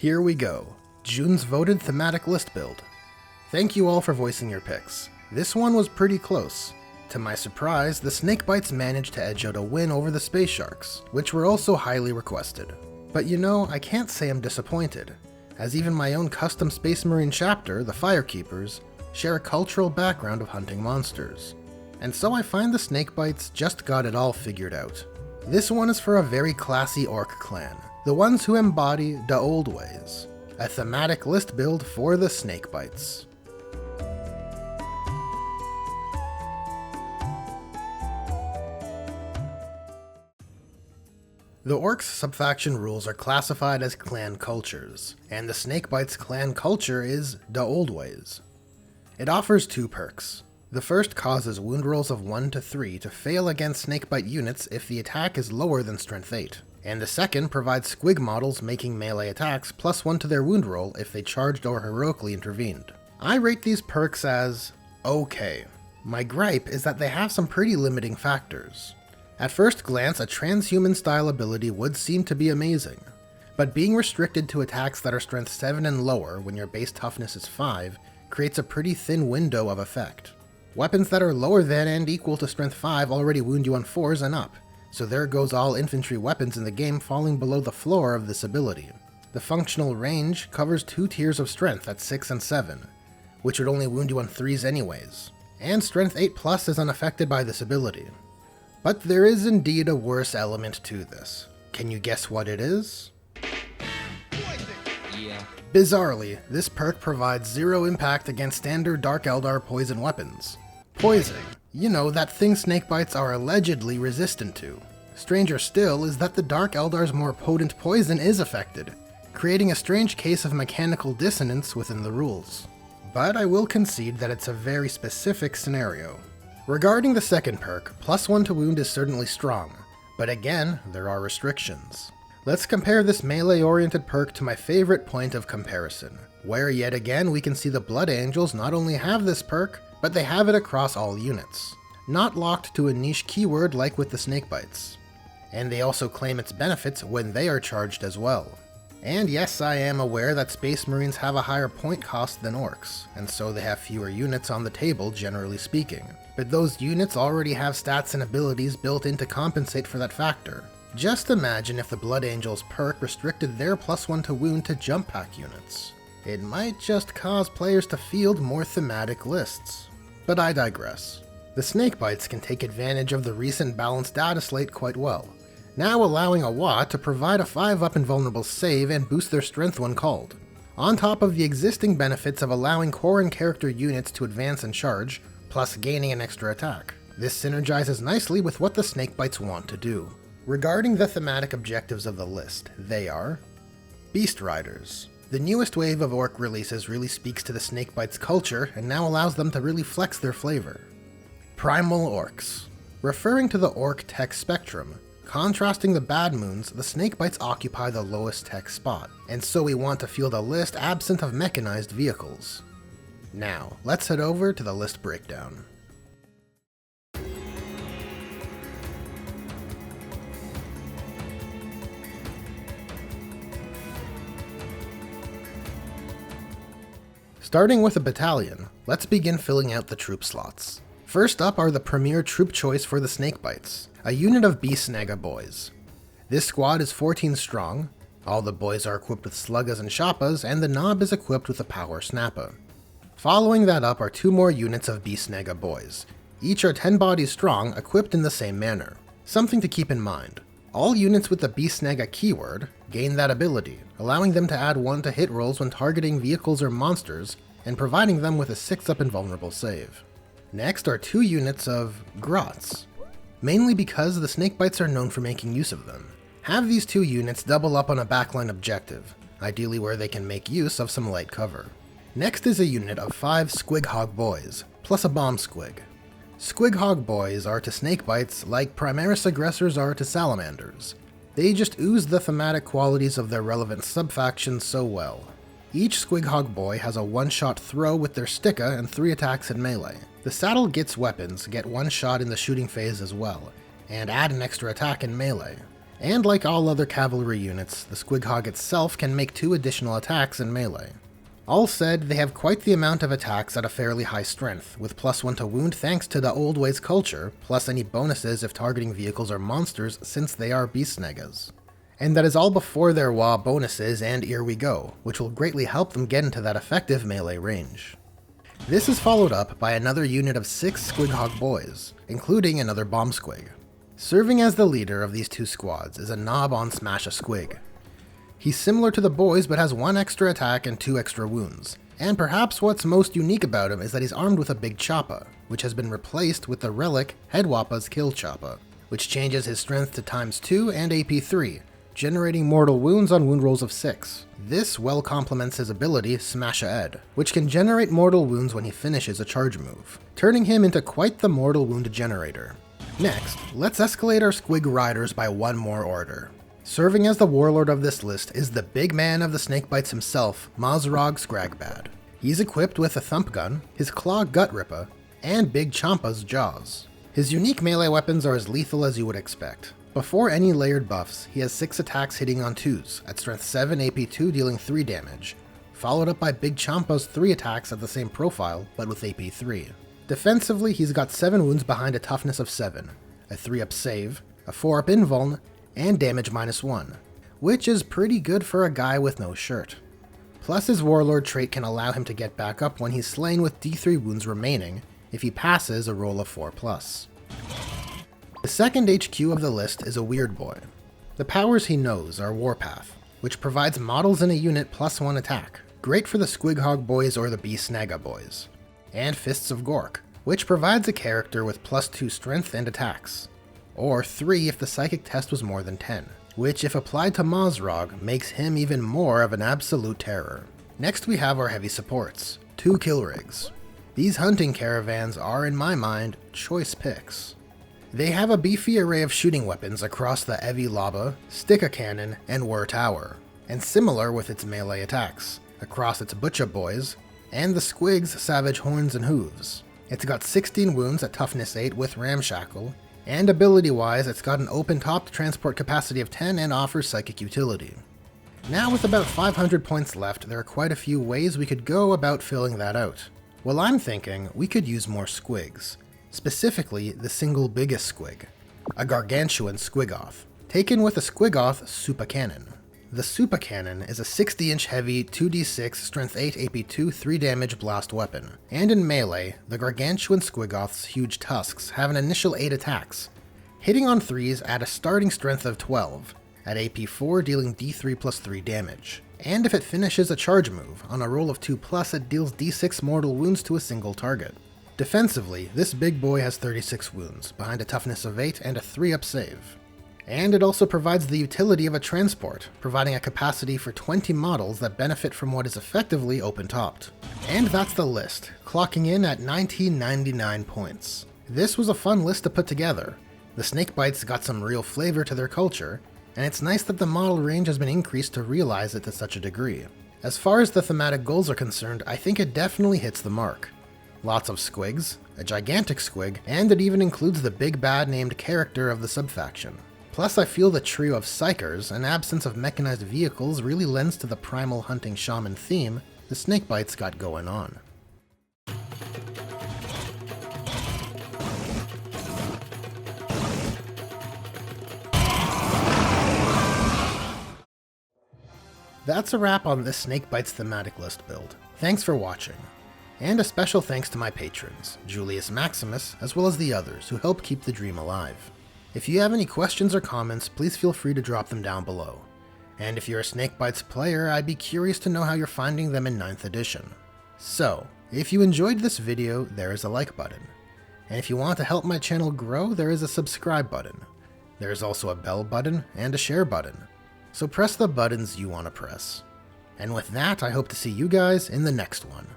Here we go. June's voted thematic list build. Thank you all for voicing your picks. This one was pretty close. To my surprise, the snakebites managed to edge out a win over the space sharks, which were also highly requested. But you know, I can't say I'm disappointed, as even my own custom Space Marine chapter, the Firekeepers, share a cultural background of hunting monsters. And so I find the snakebites just got it all figured out. This one is for a very classy orc clan, the ones who embody the old ways. A thematic list build for the snakebites. The Orks subfaction rules are classified as clan cultures, and the snakebites clan culture is the old ways. It offers 2 perks. The first causes wound rolls of 1 to 3 to fail against snakebite units if the attack is lower than strength 8, and the second provides squig models making melee attacks +1 to their wound roll if they charged or heroically intervened. I rate these perks as okay. My gripe is that they have some pretty limiting factors. At first glance, a transhuman style ability would seem to be amazing, but being restricted to attacks that are strength 7 and lower when your base toughness is 5 creates a pretty thin window of effect. Weapons that are lower than and equal to strength 5 already wound you on 4s and up, so there goes all infantry weapons in the game falling below the floor of this ability. The functional range covers 2 tiers of strength at 6 and 7, which would only wound you on 3s anyways, and strength 8+ is unaffected by this ability. But there is indeed a worse element to this. Can you guess what it is? Yeah. Bizarrely, this perk provides 0 impact against standard Dark Eldar poison weapons. Poison. You know, that thing snakebites are allegedly resistant to. Stranger still is that the Dark Eldar's more potent poison is affected, creating a strange case of mechanical dissonance within the rules. But I will concede that it's a very specific scenario. Regarding the second perk, +1 to wound is certainly strong, but again, there are restrictions. Let's compare this melee-oriented perk to my favorite point of comparison, where yet again we can see the Blood Angels not only have this perk, but they have it across all units, not locked to a niche keyword like with the snakebites. And they also claim its benefits when they are charged as well. And yes, I am aware that Space Marines have a higher point cost than Orks, and so they have fewer units on the table generally speaking. But those units already have stats and abilities built in to compensate for that factor. Just imagine if the Blood Angels perk restricted their +1 to wound to jump pack units. It might just cause players to field more thematic lists. But I digress. The snakebites can take advantage of the recent balanced data slate quite well, now allowing a Wa to provide a 5-up invulnerable save and boost their strength when called, on top of the existing benefits of allowing core and character units to advance and charge, plus gaining an extra attack. This synergizes nicely with what the snakebites want to do. Regarding the thematic objectives of the list, they are Beast Riders. The newest wave of orc releases really speaks to the snakebites culture and now allows them to really flex their flavor. Primal Orks. Referring to the orc tech spectrum, contrasting the bad moons, the snakebites occupy the lowest tech spot, and so we want to field a list absent of mechanized vehicles. Now, let's head over to the list breakdown. Starting with a battalion, let's begin filling out the troop slots. First up are the premier troop choice for the snakebites, a unit of Beastnaga boys. This squad is 14 strong, all the boys are equipped with sluggas and shappas, and the knob is equipped with a power snappa. Following that up are 2 more units of Beastnaga boys. Each are 10 bodies strong, equipped in the same manner. Something to keep in mind. All units with the Beastnaga keyword gain that ability, allowing them to add 1 to hit rolls when targeting vehicles or monsters, and providing them with a 6-up invulnerable save. Next are 2 units of Grots, mainly because the snakebites are known for making use of them. Have these 2 units double up on a backline objective, ideally where they can make use of some light cover. Next is a unit of 5 Squighog boys, plus a bomb squig. Squighog boys are to snakebites like Primaris aggressors are to salamanders. They just ooze the thematic qualities of their relevant subfactions so well. Each Squighog boy has a one-shot throw with their sticka and 3 attacks in melee. The saddle gets weapons, get 1 shot in the shooting phase as well, and add an extra attack in melee. And like all other cavalry units, the Squighog itself can make 2 additional attacks in melee. All said, they have quite the amount of attacks at a fairly high strength, with +1 to wound thanks to the Old Ways culture, plus any bonuses if targeting vehicles or monsters since they are beast negas. And that is all before their WoW bonuses and Here We Go, which will greatly help them get into that effective melee range. This is followed up by another unit of 6 Squighog boys, including another Bomb Squig. Serving as the leader of these 2 squads is a Knob on Smash a Squig. He's similar to the boys but has 1 extra attack and 2 extra wounds, and perhaps what's most unique about him is that he's armed with a big choppa, which has been replaced with the relic Headwappa's Kill Choppa, which changes his strength to ×2 and AP 3, generating mortal wounds on wound rolls of 6. This well complements his ability Smash a Ed, which can generate mortal wounds when he finishes a charge move, turning him into quite the mortal wound generator. Next, let's escalate our Squig riders by 1 more order. Serving as the warlord of this list is the big man of the snakebites himself, Mazrog Scragbad. He's equipped with a thump gun, his claw Gut Rippa, and Big Champa's jaws. His unique melee weapons are as lethal as you would expect. Before any layered buffs, he has 6 attacks hitting on 2s, at strength 7 AP 2 dealing 3 damage, followed up by Big Champa's 3 attacks at the same profile, but with AP 3. Defensively, he's got 7 wounds behind a toughness of 7, a 3-up save, a 4-up invuln, and damage -1, which is pretty good for a guy with no shirt. Plus his warlord trait can allow him to get back up when he's slain with D3 wounds remaining, if he passes a roll of 4+. The second HQ of the list is a weird boy. The powers he knows are Warpath, which provides models in a unit +1 attack, great for the Squighog boys or the Beast Naga boys, and Fists of Gork, which provides a character with +2 strength and attacks, or 3 if the psychic test was more than 10, which if applied to Mazrog makes him even more of an absolute terror. Next we have our heavy supports, 2 kill rigs. These hunting caravans are, in my mind, choice picks. They have a beefy array of shooting weapons across the Evi Laba, Sticka Cannon, and Wur Tower, and similar with its melee attacks, across its Butcha Boys, and the Squig's Savage Horns and Hooves. It's got 16 wounds at toughness 8 with Ramshackle, and ability-wise it's got an open-topped transport capacity of 10 and offers psychic utility. Now with about 500 points left, there are quite a few ways we could go about filling that out. Well, I'm thinking we could use more Squigs. Specifically, the single biggest Squig, a gargantuan Squigoth, taken with a Squigoth Supa Cannon. The Supa Cannon is a 60-inch heavy 2d6 strength 8 AP2 3 damage blast weapon, and in melee, the gargantuan Squigoth's huge tusks have an initial 8 attacks, hitting on 3s at a starting strength of 12, at AP4 dealing D3 plus 3 damage. And if it finishes a charge move, on a roll of 2+, it deals D6 mortal wounds to a single target. Defensively, this big boy has 36 wounds, behind a toughness of 8 and a 3-up save. And it also provides the utility of a transport, providing a capacity for 20 models that benefit from what is effectively open-topped. And that's the list, clocking in at 1999 points. This was a fun list to put together. The snakebites got some real flavor to their culture, and it's nice that the model range has been increased to realize it to such a degree. As far as the thematic goals are concerned, I think it definitely hits the mark. Lots of Squigs, a gigantic Squig, and it even includes the big bad named character of the subfaction. Plus I feel the trio of Psychers and absence of mechanized vehicles really lends to the primal hunting shaman theme the snakebites got going on. That's a wrap on this Snakebites thematic list build. Thanks for watching. And a special thanks to my patrons, Julius Maximus, as well as the others who help keep the dream alive. If you have any questions or comments, please feel free to drop them down below. And if you're a Snakebites player, I'd be curious to know how you're finding them in 9th edition. So, if you enjoyed this video, there is a like button. And if you want to help my channel grow, there is a subscribe button. There is also a bell button and a share button. So press the buttons you want to press. And with that, I hope to see you guys in the next one.